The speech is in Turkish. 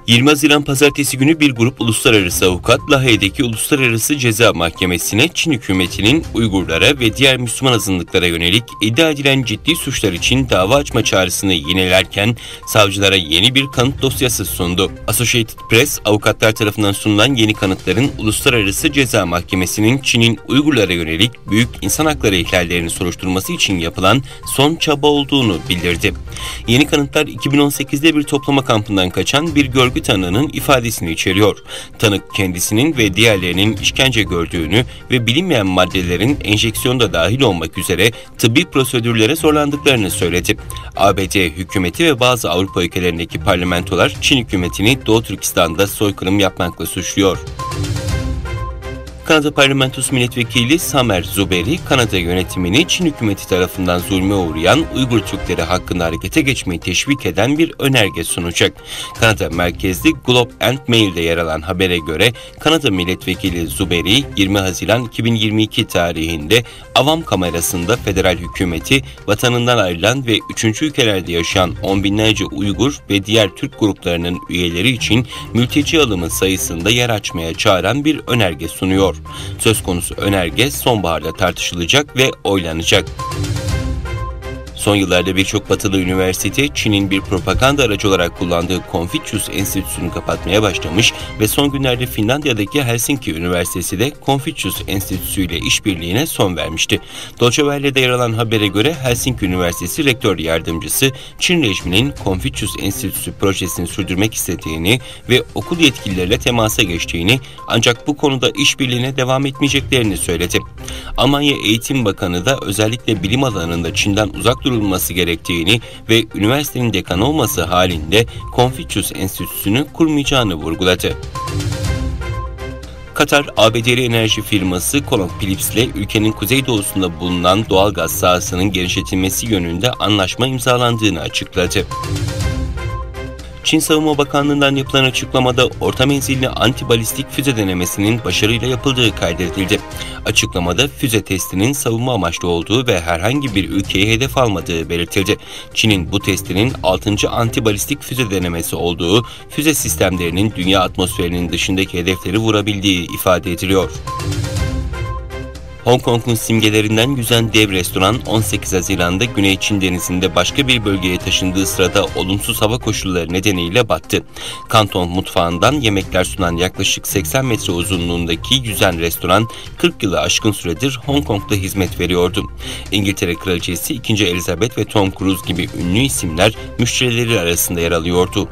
20 Haziran Pazartesi günü bir grup uluslararası avukat Lahey'deki Uluslararası Ceza Mahkemesi'ne Çin hükümetinin Uygurlara ve diğer Müslüman azınlıklara yönelik iddia edilen ciddi suçlar için dava açma çağrısını yinelerken savcılara yeni bir kanıt dosyası sundu. Associated Press, avukatlar tarafından sunulan yeni kanıtların Uluslararası Ceza Mahkemesi'nin Çin'in Uygurlara yönelik büyük insan hakları ihlallerini soruşturması için yapılan son çaba olduğunu bildirdi. Yeni kanıtlar 2018'de bir toplama kampından kaçan bir görgü tanığının ifadesini içeriyor. Tanık kendisinin ve diğerlerinin işkence gördüğünü ve bilinmeyen maddelerin enjeksiyonda dahil olmak üzere tıbbi prosedürlere zorlandıklarını söyledi. ABD hükümeti ve bazı Avrupa ülkelerindeki parlamentolar Çin hükümetini Doğu Türkistan'da soykırım yapmakla suçluyor. Kanada Parlamentosu Milletvekili Samer Zuberi, Kanada yönetimini Çin hükümeti tarafından zulme uğrayan Uygur Türkleri hakkında harekete geçmeyi teşvik eden bir önerge sunacak. Kanada merkezli Globe and Mail'de yer alan habere göre Kanada Milletvekili Zuberi 20 Haziran 2022 tarihinde Avam kamerasında federal hükümeti vatanından ayrılan ve 3. ülkelerde yaşayan on binlerce Uygur ve diğer Türk gruplarının üyeleri için mülteci alımı sayısında yer açmaya çağıran bir önerge sunuyor. Söz konusu önerge sonbaharda tartışılacak ve oylanacak. Son yıllarda birçok batılı üniversite Çin'in bir propaganda aracı olarak kullandığı Confucius Enstitüsü'nü kapatmaya başlamış ve son günlerde Finlandiya'daki Helsinki Üniversitesi de Confucius Enstitüsü ile işbirliğine son vermişti. Deutsche Welle'de yer alan habere göre Helsinki Üniversitesi Rektör Yardımcısı Çin rejiminin Confucius Enstitüsü projesini sürdürmek istediğini ve okul yetkilileriyle temasa geçtiğini, ancak bu konuda işbirliğine devam etmeyeceklerini söyledi. Almanya Eğitim Bakanı da özellikle bilim alanında Çin'den uzak durulması gerektiğini ve üniversitenin dekanı olması halinde Confucius Enstitüsü'nü kurmayacağını vurguladı. Katar, ABD'li enerji firması ConocoPhillips ile ülkenin kuzeydoğusunda bulunan doğalgaz sahasının genişletilmesi yönünde anlaşma imzalandığını açıkladı. Çin Savunma Bakanlığı'ndan yapılan açıklamada orta menzilli antibalistik füze denemesinin başarıyla yapıldığı kaydedildi. Açıklamada füze testinin savunma amaçlı olduğu ve herhangi bir ülkeyi hedef almadığı belirtildi. Çin'in bu testinin 6. antibalistik füze denemesi olduğu, füze sistemlerinin dünya atmosferinin dışındaki hedefleri vurabildiği ifade ediliyor. Hong Kong'un simgelerinden yüzen dev restoran 18 Haziran'da Güney Çin Denizi'nde başka bir bölgeye taşındığı sırada olumsuz hava koşulları nedeniyle battı. Kanton mutfağından yemekler sunan yaklaşık 80 metre uzunluğundaki yüzen restoran 40 yılı aşkın süredir Hong Kong'da hizmet veriyordu. İngiltere Kraliçesi 2. Elizabeth ve Tom Cruise gibi ünlü isimler müşterileri arasında yer alıyordu.